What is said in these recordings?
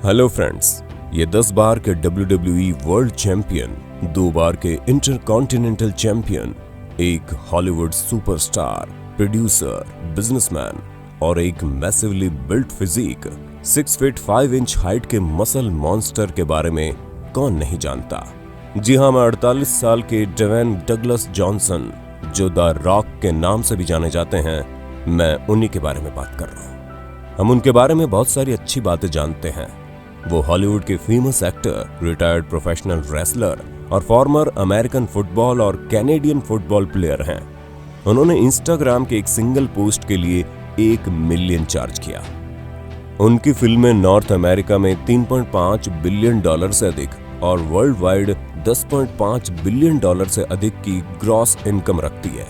Hello friends, ये 10 बार के WWE world champion, 2 बार के इंटरकॉन्टिनेंटल चैंपियन, एक हॉलीवुड सुपरस्टार, प्रोड्यूसर, बिजनेसमैन और एक massively built physique 6 feet 5 inch height के मसल मॉन्स्टर के बारे में कौन नहीं जानता। जी हाँ, मैं 48 साल के डेवेन डगलस जॉनसन, जो द रॉक के नाम से भी जाने जाते हैं, मैं उन्हीं के बारे में बात कर रहा हूँ। हम उनके बारे में बहुत सारी अच्छी बातें जानते हैं। वो हॉलीवुड के famous actor, retired professional wrestler और फॉर्मर अमेरिकन फुटबॉल और कैनेडियन फुटबॉल प्लेयर हैं। उन्होंने इंस्टाग्राम के एक सिंगल पोस्ट के लिए 1 मिलियन चार्ज किया। उनकी फिल्में नॉर्थ अमेरिका में $3.5 बिलियन से अधिक और वर्ल्ड वाइड $10.5 बिलियन से अधिक की ग्रॉस इनकम रखती है,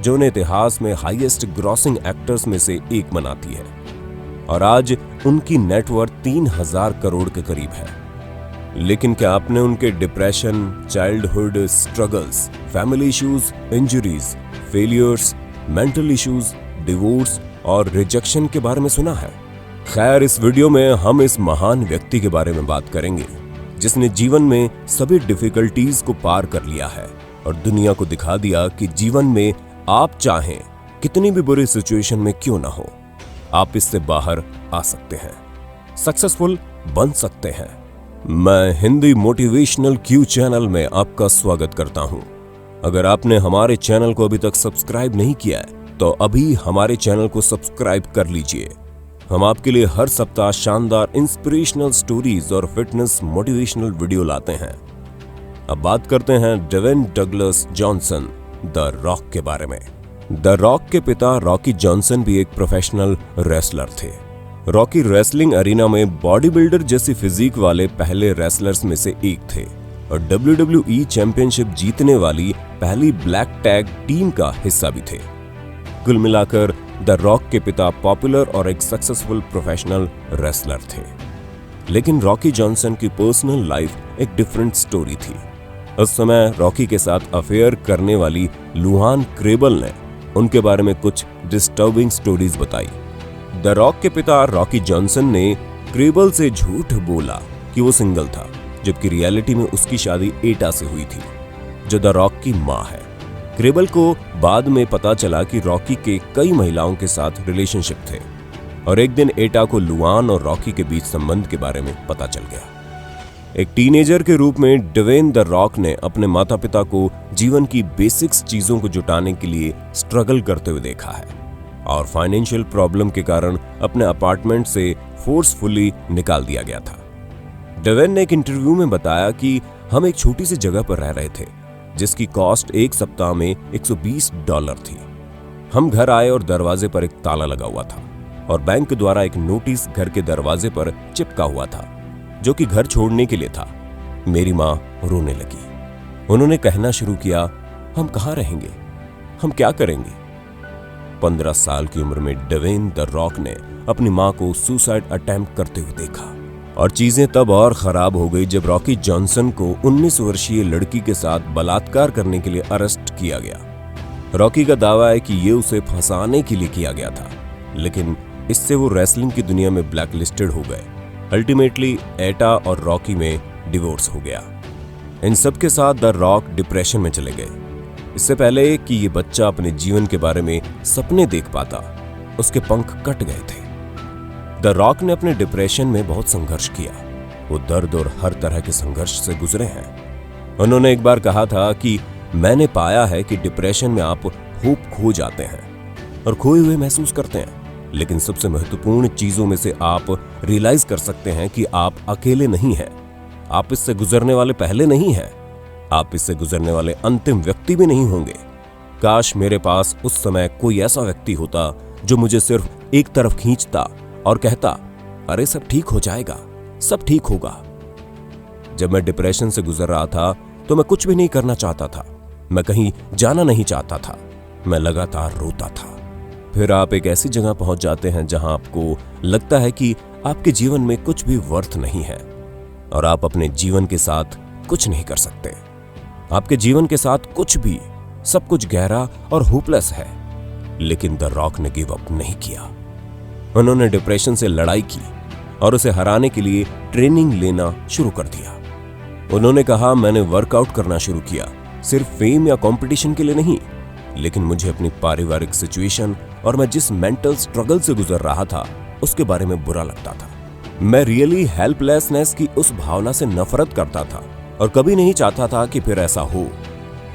जो उन्हें इतिहास में हाईएस्ट ग्रॉसिंग एक्टर्स में से एक बनाती है। और आज उनकी नेटवर्थ 3000 करोड़ के करीब है। लेकिन क्या आपने उनके depression, childhood struggles, family issues, injuries, failures, mental issues, divorce और रिजेक्शन के बारे में सुना है? खैर, इस वीडियो में हम इस महान व्यक्ति के बारे में बात करेंगे, जिसने जीवन में सभी डिफिकल्टीज को पार कर लिया है और दुनिया को दिखा दिया कि जीवन में आप चाहें कितनी भी बुरी सिचुएशन में क्यों ना हो, आप इससे बाहर आ सकते हैं, सक्सेसफुल बन सकते हैं। मैं हिंदी मोटिवेशनल क्यू चैनल में आपका स्वागत करता हूं। अगर आपने हमारे चैनल को अभी तक सब्सक्राइब नहीं किया है, तो अभी हमारे चैनल को सब्सक्राइब कर लीजिए। हम आपके लिए हर सप्ताह शानदार इंस्पिरेशनल स्टोरीज और फिटनेस मोटिवेशनल वीडियो लाते हैं। अब बात करते हैं डेवेन डगलस जॉनसन, द रॉक के बारे में। द रॉक के पिता रॉकी जॉनसन भी एक प्रोफेशनल रेसलर थे। रॉकी रेसलिंग अरीना में बॉडी बिल्डर जैसी फिजिक वाले पहले रेसलर्स में से एक थे और WWE चैंपियनशिप जीतने वाली पहली ब्लैक टैग टीम का हिस्सा भी थे। कुल मिलाकर द रॉक के पिता पॉपुलर और एक सक्सेसफुल प्रोफेशनल रेसलर थे। लेकिन रॉकी जॉनसन की पर्सनल लाइफ एक डिफरेंट स्टोरी थी। उस समय रॉकी के साथ अफेयर करने वाली लुहान क्रेबल ने उनके बारे में कुछ डिस्टर्बिंग स्टोरीज बताई। द रॉक के पिता रॉकी जॉनसन ने क्रेबल से झूठ बोला कि वो सिंगल था, जबकि रियलिटी में उसकी शादी एटा से हुई थी, जो द रॉक की मां है। क्रेबल को बाद में पता चला कि रॉकी के कई महिलाओं के साथ रिलेशनशिप थे और एक दिन एटा को लुआन और रॉकी के बीच संबंध के बारे में पता चल गया। एक टीनेजर के रूप में डेवेन द रॉक ने अपने माता पिता को जीवन की बेसिक्स चीजों को जुटाने के लिए स्ट्रगल करते हुए देखा है और फाइनेंशियल प्रॉब्लम के कारण अपने अपार्टमेंट से फोर्सफुली निकाल दिया गया था। डेवेन ने एक इंटरव्यू में बताया कि हम एक छोटी सी जगह पर रह रहे थे, जिसकी कॉस्ट एक सप्ताह में $120 थी। हम घर आए और दरवाजे पर एक ताला लगा हुआ था और बैंक द्वारा एक नोटिस घर के दरवाजे पर चिपका हुआ था, जो कि घर छोड़ने के लिए था। मेरी माँ रोने लगी। उन्होंने कहना शुरू किया, हम कहाँ रहेंगे, हम क्या करेंगे। 15 साल की उम्र में डेवेन द रॉक ने अपनी माँ को सुसाइड अटेम्प्ट करते हुए देखा और चीजें तब और खराब हो गई जब रॉकी जॉनसन को 19 वर्षीय लड़की के साथ बलात्कार करने के लिए अरेस्ट किया गया। रॉकी का दावा है कि ये उसे फंसाने के लिए किया गया था, लेकिन इससे वो रेसलिंग की दुनिया में ब्लैकलिस्टेड हो गए। अल्टीमेटली एटा और रॉकी में डिवोर्स हो गया। इन सब के साथ द रॉक डिप्रेशन में चले गए। इससे पहले कि ये बच्चा अपने जीवन के बारे में सपने देख पाता, उसके पंख कट गए थे। द रॉक ने अपने डिप्रेशन में बहुत संघर्ष किया। वो दर्द और हर तरह के संघर्ष से गुजरे हैं। उन्होंने एक बार कहा था कि मैंने पाया है कि डिप्रेशन में आप होप खो जाते हैं और खोए हुए महसूस करते हैं, लेकिन सबसे महत्वपूर्ण चीजों में से आप रियलाइज कर सकते हैं कि आप अकेले नहीं हैं। आप इससे गुजरने वाले पहले नहीं हैं। आप इससे गुजरने वाले अंतिम व्यक्ति भी नहीं होंगे। काश मेरे पास उस समय कोई ऐसा व्यक्ति होता जो मुझे सिर्फ एक तरफ खींचता और कहता, अरे सब ठीक हो जाएगा, सब ठीक होगा। जब मैं डिप्रेशन से गुजर रहा था तो मैं कुछ भी नहीं करना चाहता था। मैं कहीं जाना नहीं चाहता था। मैं लगातार रोता था। फिर आप एक ऐसी जगह पहुंच जाते हैं जहां आपको लगता है कि आपके जीवन में कुछ भी वर्थ नहीं है और आप अपने जीवन के साथ कुछ नहीं कर सकते। आपके जीवन के साथ कुछ भी, सब कुछ गहरा और होपलेस है। लेकिन द रॉक ने गिव अप नहीं किया। उन्होंने डिप्रेशन से लड़ाई की और उसे हराने के लिए ट्रेनिंग लेना शुरू कर दिया। उन्होंने कहा, मैंने वर्कआउट करना शुरू किया, सिर्फ फेम या कंपटीशन के लिए नहीं, लेकिन मुझे अपनी पारिवारिक सिचुएशन और मैं जिस मेंटल स्ट्रगल से गुजर रहा था उसके बारे में बुरा लगता था। मैं रियली हेल्पलेसनेस की उस भावना से नफरत करता था और कभी नहीं चाहता था कि फिर ऐसा हो।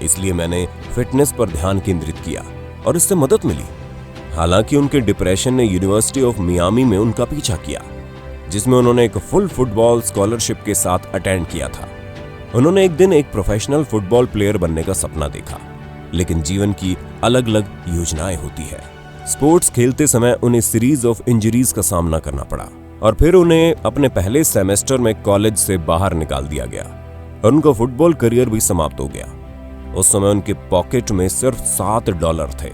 इसलिए मैंने फिटनेस पर ध्यान केंद्रित किया और इससे मदद मिली। हालांकि उनके डिप्रेशन ने यूनिवर्सिटी ऑफ मियामी में उनका पीछा किया, जिसमें उन्होंने एक फुल फुटबॉल स्कॉलरशिप के साथ अटेंड किया था। उन्होंने एक दिन एक प्रोफेशनल फुटबॉल प्लेयर बनने का सपना देखा, लेकिन जीवन की अलग अलग योजनाएं होती है। स्पोर्ट्स खेलते समय उन्हें सीरीज ऑफ इंजरीज का सामना करना पड़ा और फिर उन्हें अपने पहले सेमेस्टर में कॉलेज से बाहर निकाल दिया गया और उनका फुटबॉल करियर भी समाप्त हो गया। उस समय उनके पॉकेट में सिर्फ $7 थे।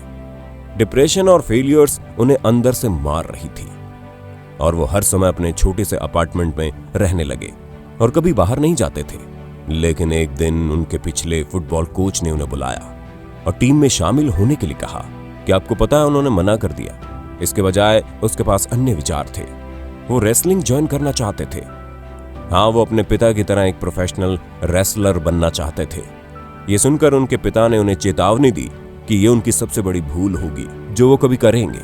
डिप्रेशन और फेलियर्स उन्हें अंदर से मार रही थी और वो हर समय अपने छोटे से अपार्टमेंट में रहने लगे और कभी बाहर नहीं जाते थे। लेकिन एक दिन उनके पिछले फुटबॉल कोच ने उन्हें बुलाया और टीम में शामिल होने के लिए कहा कि आपको पता है, उन्होंने मना कर दिया। इसके बजाय उसके पास अन्य विचार थे। वो रेसलिंग ज्वाइन करना चाहते थे। हाँ, वो अपने पिता की तरह एक प्रोफेशनल रेसलर बनना चाहते थे। ये सुनकर उनके पिता ने उन्हें चेतावनी दी कि ये उनकी सबसे बड़ी भूल होगी जो वो कभी करेंगे।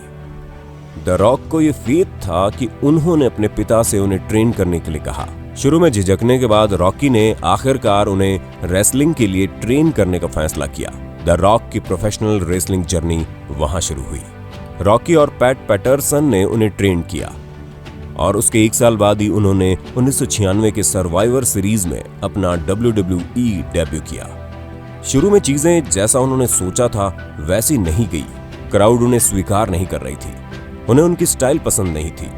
द रॉक को ये फेथ था कि उन्होंने अपने पिता से उन्हें ट्रेन करने के लिए कहा। शुरू में झिझकने के बाद रॉकी ने आखिरकार उन्हें रेसलिंग के लिए ट्रेन करने का फैसला किया। द रॉक की प्रोफेशनल रेसलिंग जर्नी वहां शुरू हुई। रॉकी और पैट पैटरसन ने उन्हें ट्रेन किया और उसके 1 साल बाद ही उन्होंने 1996 के सर्वाइवर सीरीज में अपना WWE डेब्यू किया। शुरू में चीजें जैसा उन्होंने सोचा था वैसी नहीं गई। क्राउड उन्हें स्वीकार नहीं कर रही थी, उन्हें उनकी स्टाइल पसंद नहीं थी,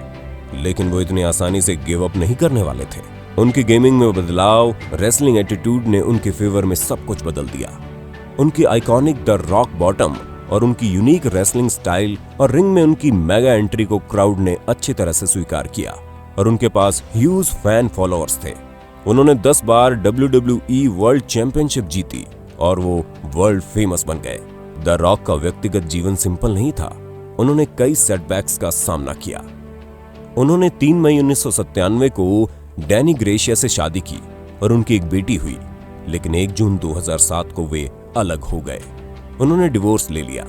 लेकिन वो इतनी आसानी से गिव अप नहीं करने वाले थे। उनकी गेमिंग में बदलाव, रेसलिंग एटीट्यूड ने उनके फेवर में सब कुछ बदल दिया। उनकी आइकॉनिक द रॉक बॉटम और उनकी यूनिक रेसलिंग स्टाइल और रिंग में उनकी मेगा एंट्री को क्राउड ने अच्छी तरह से स्वीकार किया और उनके पास ह्यूज फैन फॉलोअर्स थे। उन्होंने 10 बार WWE वर्ल्ड चैंपियनशिप जीती और वो वर्ल्ड फेमस बन गए। द रॉक का व्यक्तिगत जीवन सिंपल नहीं था। उन्होंने कई सेटबैक्स का सामना किया। उन्होंने 3 मई 1997 को डैनी ग्रेशिया से शादी की और उनकी एक बेटी हुई, लेकिन 1 जून 2007 को वे अलग हो गए। उन्होंने डिवोर्स ले लिया।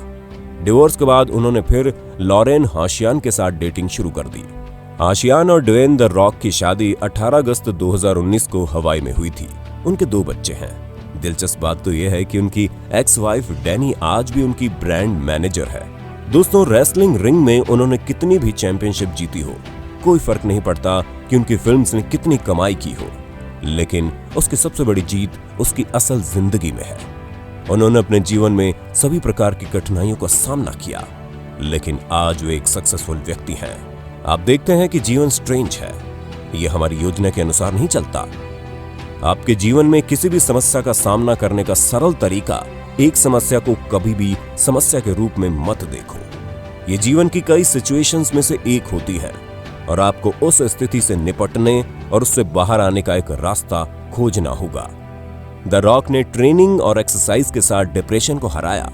डिवोर्स के बाद उन्होंने फिर लॉरेन हाशियान के साथ डेटिंग शुरू कर दी। हाशियान और ड्वेन द रॉक की शादी 18 अगस्त 2019 को हवाई में हुई थी। उनके 2 बच्चे हैं। दिलचस्प बात तो यह है कि उनकी एक्स वाइफ डैनी आज भी उनकी ब्रांड मैनेजर है। दोस्तों, रेसलिंग रिंग में उन्होंने कितनी भी चैंपियनशिप जीती हो, कोई फर्क नहीं पड़ता कि उनकी फिल्म्स ने कितनी कमाई की हो, लेकिन उसकी सबसे बड़ी जीत उसकी असल जिंदगी में है। उन्होंने अपने जीवन में सभी प्रकार की कठिनाइयों का सामना किया, लेकिन आज वे एक सक्सेसफुल व्यक्ति हैं। आप देखते हैं कि जीवन स्ट्रेंज है, यह हमारी योजना के अनुसार नहीं चलता। आपके जीवन में किसी भी समस्या का सामना करने का सरल तरीका, एक समस्या को कभी भी समस्या के रूप में मत देखो। ये जीवन की कई सिचुएशंस में से एक होती है और आपको उस स्थिति से निपटने और उससे बाहर आने का एक रास्ता खोजना होगा। द रॉक ने ट्रेनिंग और एक्सरसाइज के साथ डिप्रेशन को हराया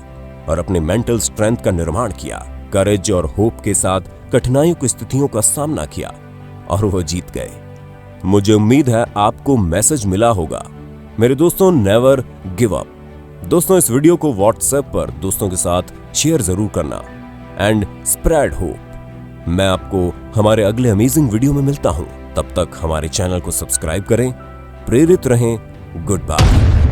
और अपने मेंटल स्ट्रेंथ का निर्माण किया। करेज और होप के साथ कठिनाइयों की स्थितियों का सामना किया और वो जीत गए। मुझे उम्मीद है आपको मैसेज मिला होगा। मेरे दोस्तों, नेवर गिव अप। दोस्तों, इस वीडियो को व्हाट्सएप पर दोस्तों के साथ शेयर जरूर करना एंड स्प्रेड होप। मैं आपको हमारे अगले अमेजिंग वीडियो में मिलता हूं। तब तक हमारे चैनल को सब्सक्राइब करें, प्रेरित रहें। Good bye.